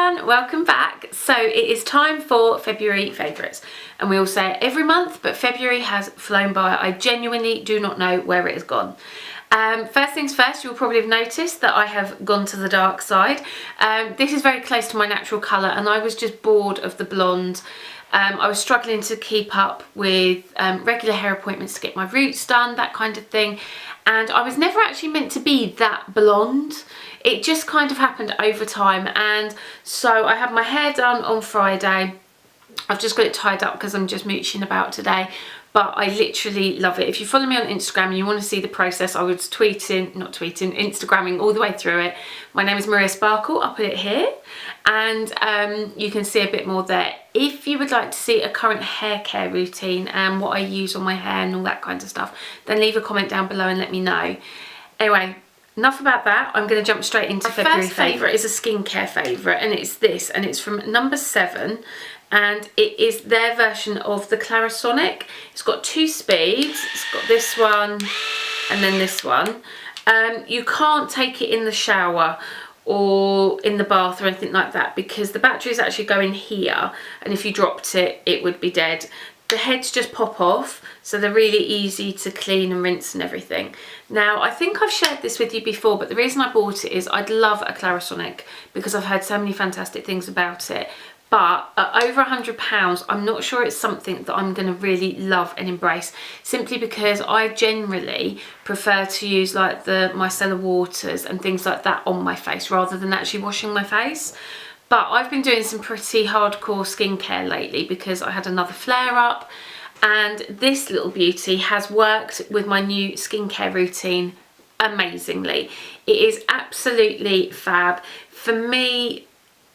everyone, welcome back. So it is time for February favourites, and we all say it every month, but February has flown by. I genuinely do not know where it has gone. First things first, you'll probably have noticed that I have gone to the dark side. This is very close to my natural colour, and I was just bored of the blonde. I was struggling to keep up with regular hair appointments to get my roots done, that kind of thing, and I was never actually meant to be that blonde. It just kind of happened over time, and so I had my hair done on Friday. I've just got it tied up because I'm just mooching about today, but I literally love it. If you follow me on Instagram and you want to see the process, I was Instagramming all the way through it. My name is Mariasparkle, I'll put it here, and you can see a bit more there. If you would like to see a current hair care routine and what I use on my hair and all that kind of stuff, then leave a comment down below and let me know. Anyway, enough about that. I'm going to jump straight into February favourite. Is a skincare favourite, and it's this, and it's from number 7, and it is their version of the Clarisonic. It's got 2 speeds. It's got this one and then this one. You can't take it in the shower or in the bath or anything like that because the batteries actually go in here, and if you dropped it, it would be dead. The heads just pop off, so they're really easy to clean and rinse and everything. Now, I think I've shared this with you before, but the reason I bought it is I'd love a Clarisonic because I've heard so many fantastic things about it. But at over £100, I'm not sure it's something that I'm going to really love and embrace, simply because I generally prefer to use like the micellar waters and things like that on my face rather than actually washing my face. But I've been doing some pretty hardcore skincare lately because I had another flare up, and this little beauty has worked with my new skincare routine amazingly. It is absolutely fab. For me,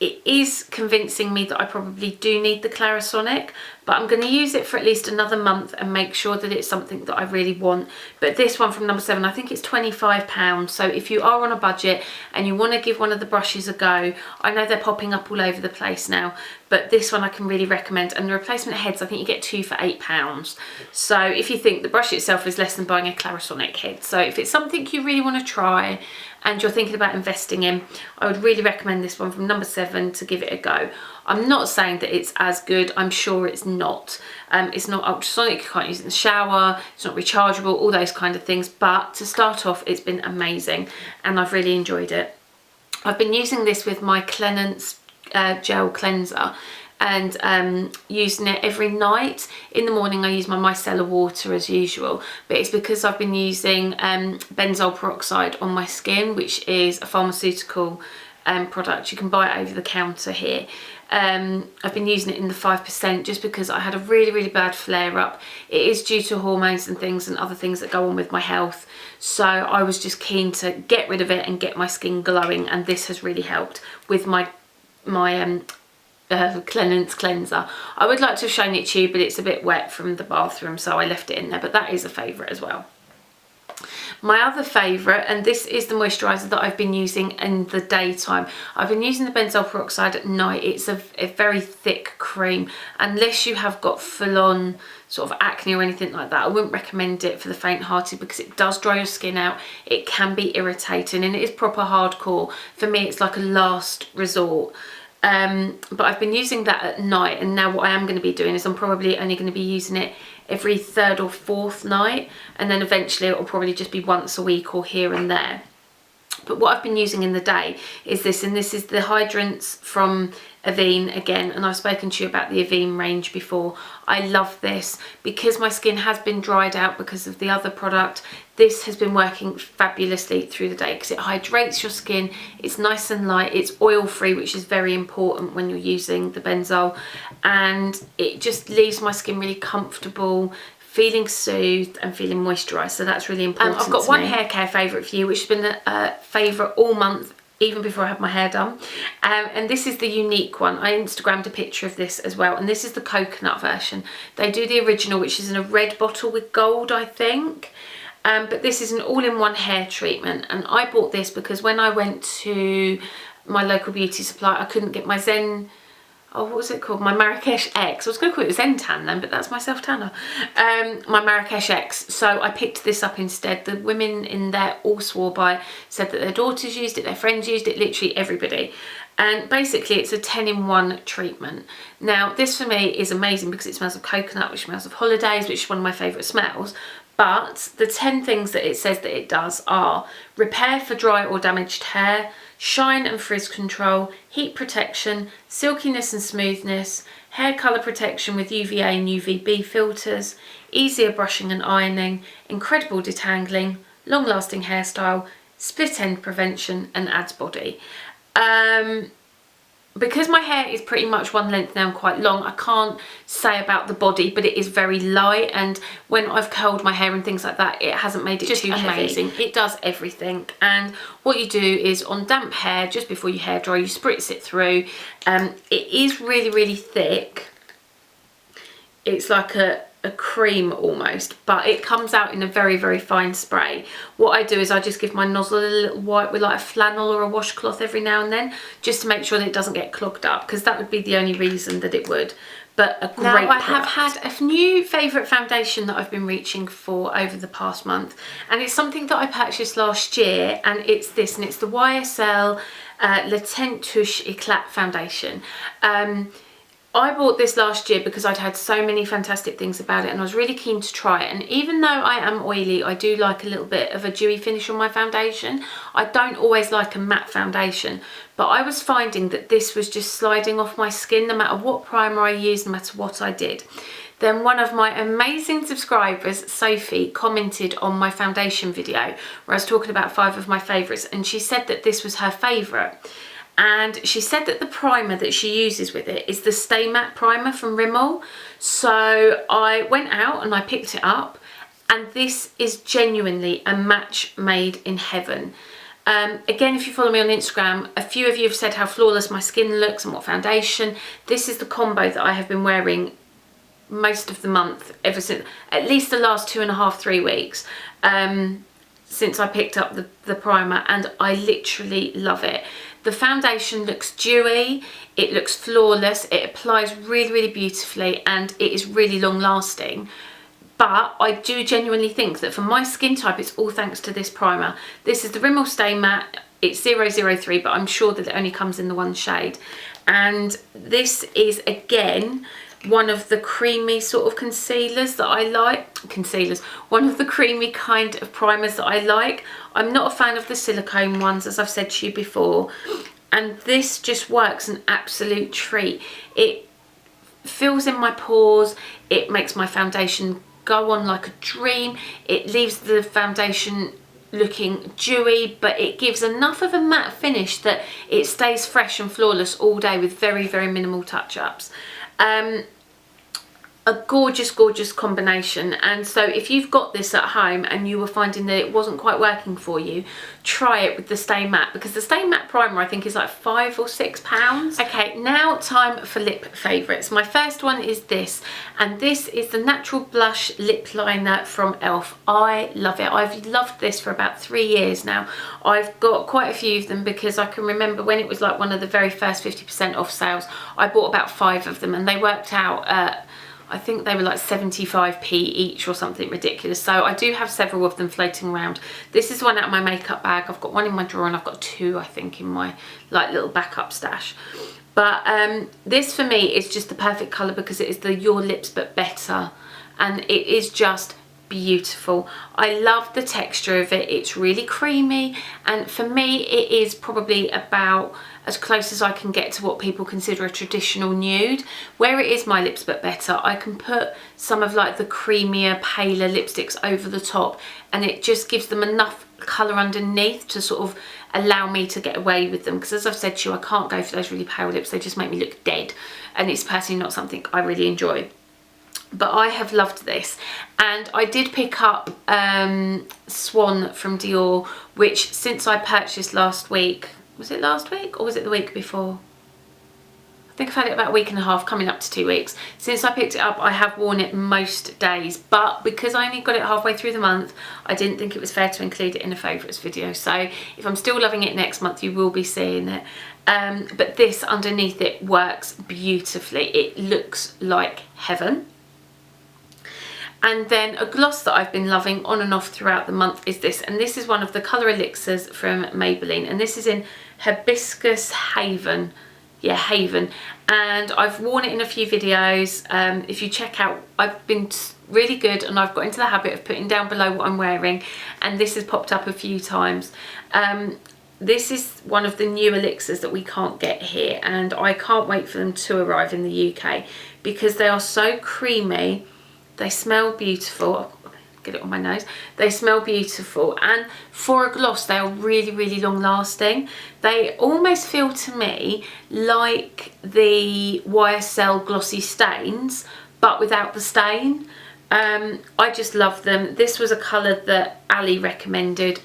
it is convincing me that I probably do need the Clarisonic, but I'm going to use it for at least another month and make sure that it's something that I really want. But this one from number 7, I think it's £25. So if you are on a budget and you want to give one of the brushes a go, I know they're popping up all over the place now, but this one I can really recommend. And the replacement heads, I think you get 2 for £8. So if you think the brush itself is less than buying a Clarisonic head. So if it's something you really want to try and you're thinking about investing in, I would really recommend this one from number 7 to give it a go. I'm not saying that it's as good, I'm sure it's not. It's not ultrasonic, you can't use it in the shower, it's not rechargeable, all those kind of things, but to start off, it's been amazing and I've really enjoyed it. I've been using this with my Cleanse gel cleanser and using it every night. In the morning I use my micellar water as usual, but it's because I've been using benzoyl peroxide on my skin, which is a pharmaceutical product. You can buy it over the counter here. I've been using it in the 5% just because I had a really bad flare up. It is due to hormones and things and other things that go on with my health, so I was just keen to get rid of it and get my skin glowing, and this has really helped with my Cleanse cleanser. I would like to have shown it to you, but it's a bit wet from the bathroom, so I left it in there, but that is a favourite as well. My other favourite, and this is the moisturiser that I've been using in the daytime. I've been using the benzoyl peroxide at night. It's a very thick cream. Unless you have got full-on sort of acne or anything like that, I wouldn't recommend it for the faint-hearted because it does dry your skin out. It can be irritating and it is proper hardcore. For me, it's like a last resort. But I've been using that at night, and now what I am going to be doing is I'm probably only going to be using it every 3rd or 4th night, and then eventually it will probably just be once a week or here and there. But what I've been using in the day is this, and this is the hydrants from Avene again, and I've spoken to you about the Avene range before. I love this because my skin has been dried out because of the other product. This has been working fabulously through the day because it hydrates your skin, it's nice and light, it's oil free, which is very important when you're using the benzoyl, and it just leaves my skin really comfortable, feeling soothed and feeling moisturised, so that's really important. I've got one hair care favourite for you, which has been a favourite all month, even before I had my hair done, and this is the unique one. I Instagrammed a picture of this as well, and this is the coconut version. They do the original, which is in a red bottle with gold, I think, but this is an all-in-one hair treatment, and I bought this because when I went to my local beauty supply, I couldn't get my what was it called? My Marrakesh X. I was going to call it Zen Tan then, but that's my self-tanner. My Marrakesh X. So I picked this up instead. The women in there all swore by it, said that their daughters used it, their friends used it, literally everybody. and basically it's a 10-in-1 treatment. Now this for me is amazing because it smells of coconut, which smells of holidays, which is one of my favourite smells. But the 10 things that it says that it does are repair for dry or damaged hair, shine and frizz control, heat protection, silkiness and smoothness, hair colour protection with UVA and UVB filters, easier brushing and ironing, incredible detangling, long lasting hairstyle, split end prevention, and adds body. Because my hair is pretty much one length now and quite long, I can't say about the body, but it is very light, and when I've curled my hair and things like that, it hasn't made it just too amazing. Heavy. It does everything, and what you do is on damp hair, just before your hair dry, you spritz it through. It is really, really thick. It's like a cream almost, but it comes out in a very, very fine spray. What I do is I just give my nozzle a little wipe with like a flannel or a washcloth every now and then, just to make sure that it doesn't get clogged up, because that would be the only reason that it would. But a great product. Now I have had a new favourite foundation that I've been reaching for over the past month, and it's something that I purchased last year, and it's this, and it's the YSL Le Teint Touche Eclat foundation. I bought this last year because I'd had so many fantastic things about it, and I was really keen to try it. And even though I am oily, I do like a little bit of a dewy finish on my foundation. I don't always like a matte foundation, but I was finding that this was just sliding off my skin no matter what primer I used, no matter what I did. Then one of my amazing subscribers, Sophie, commented on my foundation video where I was talking about 5 of my favourites, and she said that this was her favourite. And she said that the primer that she uses with it is the Stay Matte primer from Rimmel. So I went out and I picked it up, and this is genuinely a match made in heaven. Again, if you follow me on Instagram, a few of you have said how flawless my skin looks and what foundation. This is the combo that I have been wearing most of the month, ever since, at least the last 2.5, 3 weeks, since I picked up the primer, and I literally love it. The foundation looks dewy, it looks flawless, it applies really, really beautifully, and it is really long lasting. But I do genuinely think that for my skin type, it's all thanks to this primer. This is the Rimmel Stay Matte, it's 003, but I'm sure that it only comes in the one shade. And this is, again, one of the creamy sort of concealers that I like. One of the creamy kind of primers that I like. I'm not a fan of the silicone ones, as I've said to you before, and this just works an absolute treat. It fills in my pores, it makes my foundation go on like a dream, it leaves the foundation looking dewy, but it gives enough of a matte finish that it stays fresh and flawless all day with very, very minimal touch-ups. A gorgeous, gorgeous combination. And so if you've got this at home and you were finding that it wasn't quite working for you, try it with the Stay Matte, because the Stay Matte primer I think is like £5 or £6. Okay, now time for lip favourites. My first one is this, and this is the Natural Blush Lip Liner from e.l.f. I love it. I've loved this for about 3 years now. I've got quite a few of them because I can remember when it was like one of the very first 50% off sales, I bought about 5 of them, and they worked out at, I think they were like 75p each or something ridiculous. So I do have several of them floating around. This is one out of my makeup bag. I've got one in my drawer, and I've got 2, I think, in my like little backup stash. But this for me is just the perfect colour because it is the Your Lips But Better, and it is just beautiful. I love the texture of it. It's really creamy, and for me it is probably about as close as I can get to what people consider a traditional nude. Where it is My Lips But Better, I can put some of like the creamier, paler lipsticks over the top, and it just gives them enough colour underneath to sort of allow me to get away with them, because as I've said to you, I can't go for those really pale lips. They just make me look dead, and it's personally not something I really enjoy. But I have loved this, and I did pick up Swan from Dior, which since I purchased last week, was it last week or was it the week before? I think I've had it about a week and a half, coming up to 2 weeks. Since I picked it up, I have worn it most days, but because I only got it halfway through the month, I didn't think it was fair to include it in a favourites video. So if I'm still loving it next month, you will be seeing it. But this underneath it works beautifully. It looks like heaven. And then a gloss that I've been loving on and off throughout the month is this, and this is one of the Colour Elixirs from Maybelline, and this is in Hibiscus Haven. Yeah, Haven. And I've worn it in a few videos. If you check out, I've been really good, and I've got into the habit of putting down below what I'm wearing, and this has popped up a few times. This is one of the new elixirs that we can't get here, and I can't wait for them to arrive in the UK because they are so creamy. They smell beautiful. I'll get it on my nose. They smell beautiful, and for a gloss they are really, really long lasting. They almost feel to me like the YSL glossy stains, but without the stain. I just love them. This was a colour that Ali recommended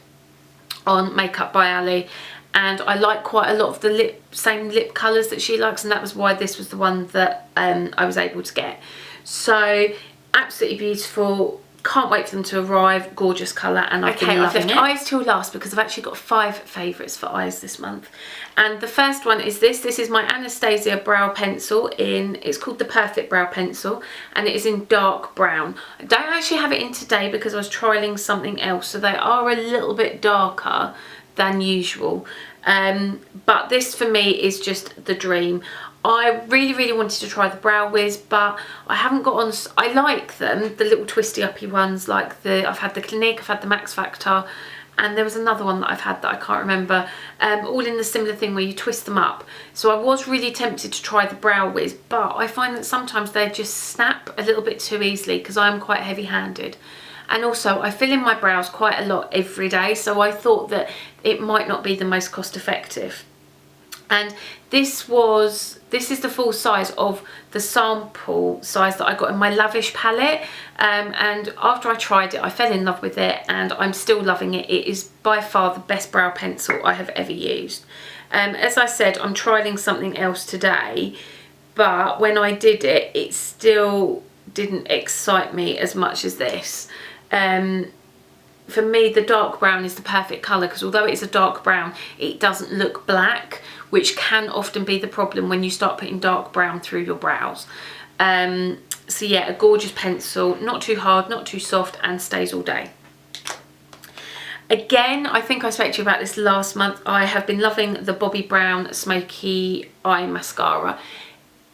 on Makeup by Ali, and I like quite a lot of the same lip colours that she likes, and that was why this was the one that I was able to get. So absolutely beautiful. Can't wait for them to arrive. Gorgeous colour, and I've been loving it. I've left eyes till last because I've actually got 5 favourites for eyes this month. And the first one is this. This is my Anastasia brow pencil it's called the Perfect Brow Pencil, and it is in dark brown. I don't actually have it in today because I was trialling something else, so they are a little bit darker than usual. But this for me is just the dream. I really, really wanted to try the Brow Wiz, but I haven't got on. I like them, the little twisty uppy ones, like I've had the Clinique, I've had the Max Factor, and there was another one that I've had that I can't remember, all in the similar thing where you twist them up. So I was really tempted to try the Brow Wiz, but I find that sometimes they just snap a little bit too easily because I'm quite heavy handed. And also I fill in my brows quite a lot every day, so I thought that it might not be the most cost effective. And this is the full size of the sample size that I got in my Lavish palette, and after I tried it I fell in love with it, and I'm still loving it. It is by far the best brow pencil I have ever used. As I said, I'm trialling something else today, but when I did it, it still didn't excite me as much as this. For me, the dark brown is the perfect colour because although it's a dark brown, it doesn't look black, which can often be the problem when you start putting dark brown through your brows. So yeah, a gorgeous pencil, not too hard, not too soft, and stays all day. Again, I think I spoke to you about this last month. I have been loving the Bobbi Brown Smoky Eye Mascara.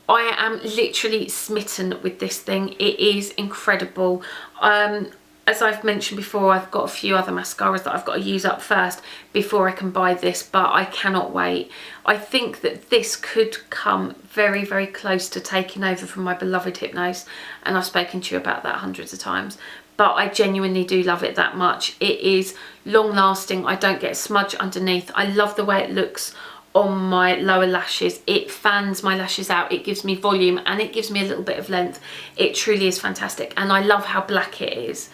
I am literally smitten with this thing. It is incredible. As I've mentioned before, I've got a few other mascaras that I've got to use up first before I can buy this, but I cannot wait. I think that this could come very, very close to taking over from my beloved Hypnose, and I've spoken to you about that hundreds of times, but I genuinely do love it that much. It is long lasting. I don't get a smudge underneath. I love the way it looks on my lower lashes. It fans my lashes out, it gives me volume, and it gives me a little bit of length. It truly is fantastic, and I love how black it is.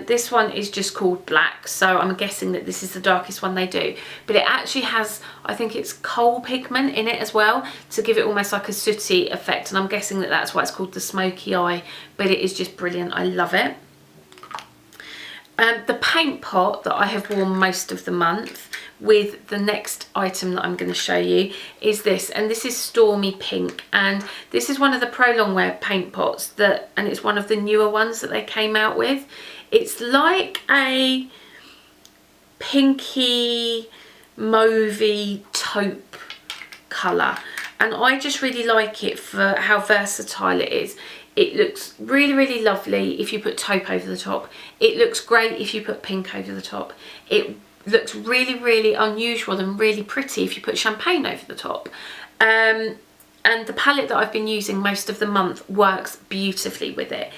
This one is just called black, so I'm guessing that this is the darkest one they do, but it actually has, I think it's coal pigment in it as well to give it almost like a sooty effect, and I'm guessing that that's why it's called the smoky eye, but it is just brilliant. I love it. The paint pot that I have worn most of the month with the next item that I'm going to show you is this, and this is Stormy Pink, and this is one of the Pro Longwear paint pots and it's one of the newer ones that they came out with. It's like a pinky mauvey taupe colour, and I just really like it for how versatile it is. It looks really, really lovely if you put taupe over the top. It looks great if you put pink over the top. It looks really, really unusual and really pretty if you put champagne over the top. And the palette that I've been using most of the month works beautifully with it.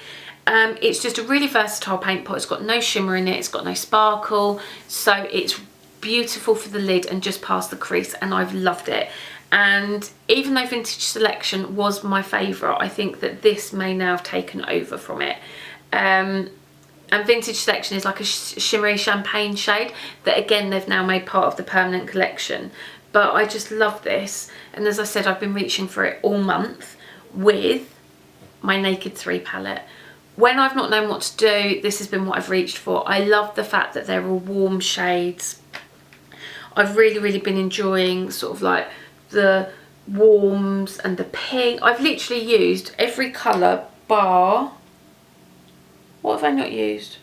It's just a really versatile paint pot. It's got no shimmer in it, it's got no sparkle, so it's beautiful for the lid and just past the crease, and I've loved it. And even though Vintage Selection was my favourite, I think that this may now have taken over from it. And Vintage Selection is like a shimmery champagne shade that again they've now made part of the permanent collection. But I just love this, and as I said, I've been reaching for it all month with my Naked 3 palette. When I've not known what to do, this has been what I've reached for. I love the fact that they're all warm shades. I've really, really been enjoying sort of like the warms and the pink. I've literally used every colour bar, what have I not used?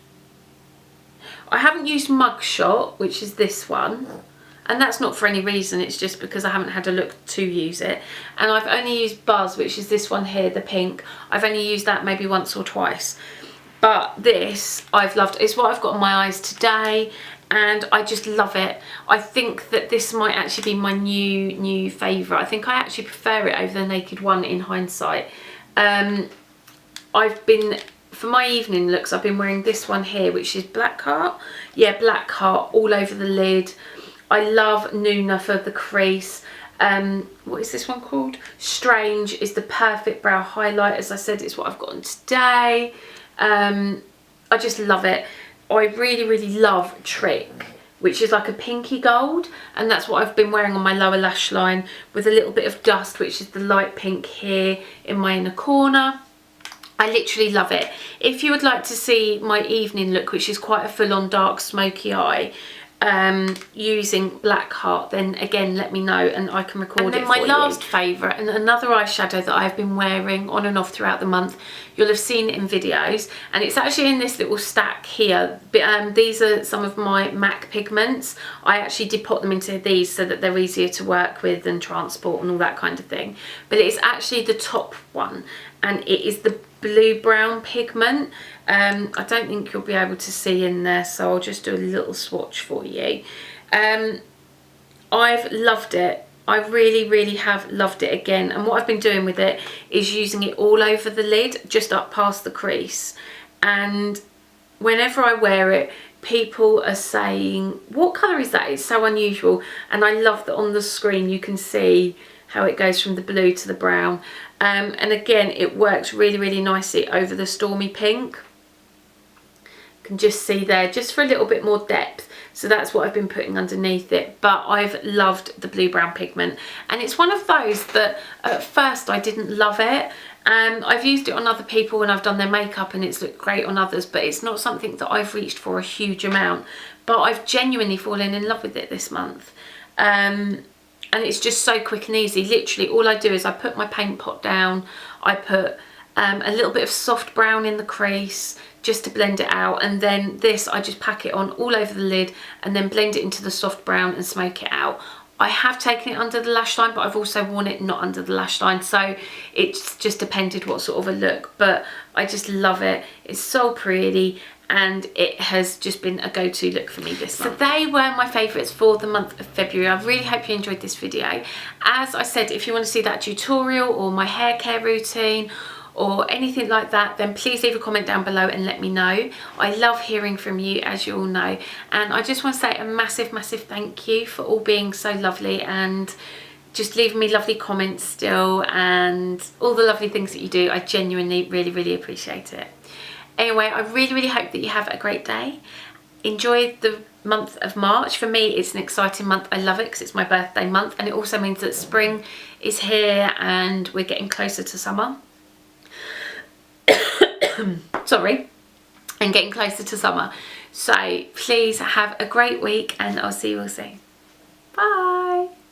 I haven't used Mugshot, which is this one, and that's not for any reason, it's just because I haven't had a look to use it. And I've only used Buzz, which is this one here, the pink. I've only used that maybe once or twice, but this I've loved. It's what I've got on my eyes today, and I just love it. I think that this might actually be my new favourite. I think I actually prefer it over the Naked One in hindsight. For my evening looks, I've been wearing this one here, which is Black Heart. Yeah, Black Heart all over the lid. I love Nuna for the crease. What is this one called? Strange is the perfect brow highlight. As I said, it's what I've got on today. I just love it. I really love Trick, which is like a pinky gold, and that's what I've been wearing on my lower lash line with a little bit of dust, which is the light pink here in my inner corner. I literally love it. If you would like to see my evening look, which is quite a full-on dark smoky eye, using Black Heart, then again let me know and I can record it for you. And then my last favourite, and another eyeshadow that I've been wearing on and off throughout the month, you'll have seen it in videos, and it's actually in this little stack here. These are some of my MAC pigments. I actually did put them into these so that they're easier to work with and transport and all that kind of thing, but it's actually the top one, and it is the blue brown pigment. I don't think you'll be able to see in there, so I'll just do a little swatch for you. I've loved it. I really have loved it again, and what I've been doing with it is using it all over the lid, just up past the crease, and whenever I wear it, people are saying, what colour is that? It's so unusual. And I love that on the screen you can see how it goes from the blue to the brown, and again it works really nicely over the Stormy Pink. You can just see there, just for a little bit more depth. So that's what I've been putting underneath it, but I've loved the blue brown pigment, and it's one of those that at first I didn't love it, and I've used it on other people when I've done their makeup and it's looked great on others, but it's not something that I've reached for a huge amount. But I've genuinely fallen in love with it this month. And it's just so quick and easy. Literally all I do is I put my paint pot down, I put a little bit of soft brown in the crease just to blend it out, and then this I just pack it on all over the lid and then blend it into the soft brown and smoke it out. I have taken it under the lash line, but I've also worn it not under the lash line, so it's just depended what sort of a look, but I just love it. It's so pretty, and it has just been a go-to look for me this month. So they were my favourites for the month of February. I really hope you enjoyed this video. As I said, if you want to see that tutorial or my hair care routine or anything like that, then please leave a comment down below and let me know. I love hearing from you, as you all know, and I just want to say a massive thank you for all being so lovely and just leaving me lovely comments still and all the lovely things that you do. I genuinely really appreciate it. Anyway, I really hope that you have a great day. Enjoy the month of March. For me, it's an exciting month. I love it because it's my birthday month, and it also means that spring is here and we're getting closer to summer. Sorry, and getting closer to summer. So please have a great week, and I'll see you all soon. Bye.